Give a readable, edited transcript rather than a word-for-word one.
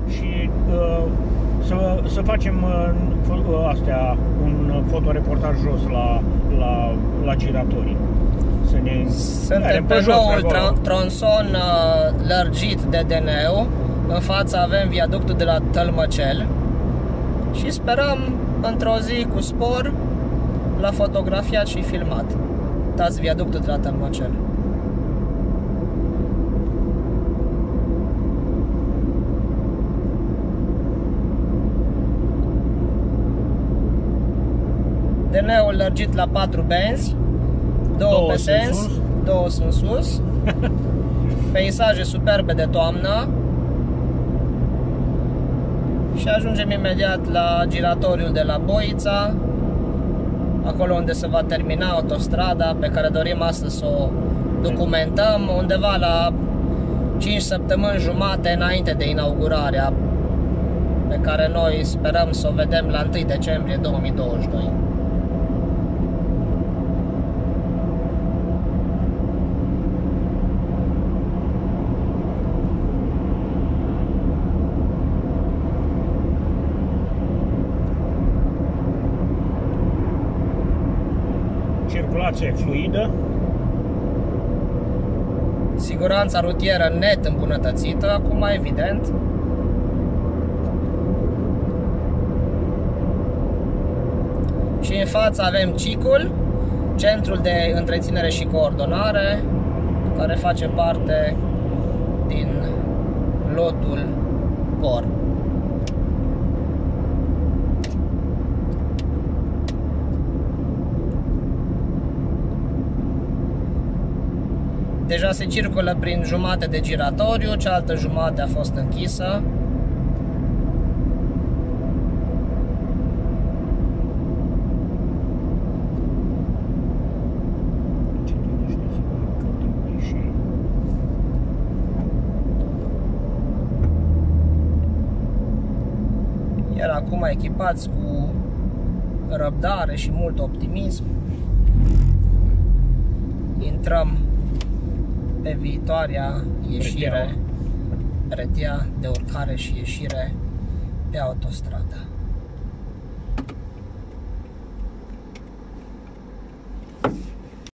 și să facem astea, un fotoreportaj jos la giratorii. Suntem pe noul tronson lărgit de DN-ul. În față avem viaductul de la Tălmăcel și sperăm într-o zi cu spor la fotografiat și filmat. Uitați viaductul de la Tălmăcel. DN-ul lărgit la 4 benzi, 2 pe sens, 2 sunt sus. Peisaje superbe de toamnă. Și ajungem imediat la giratoriul de la Boița, acolo unde se va termina autostrada pe care dorim astăzi să o documentăm, undeva la 5 săptămâni jumate înainte de inaugurarea pe care noi sperăm să o vedem la 1 decembrie 2022. Circulație fluidă. Siguranța rutieră net îmbunătățită, acum evident. Și în față avem CIC-ul, Centrul de Întreținere și Coordonare, care face parte din lotul POR. Deja se circulă prin jumate de giratoriu, cealaltă jumate a fost închisă. Iar acum echipați cu răbdare și mult optimism, intrăm pe viitoarea ieșire, rețea de urcare și ieșire pe autostradă.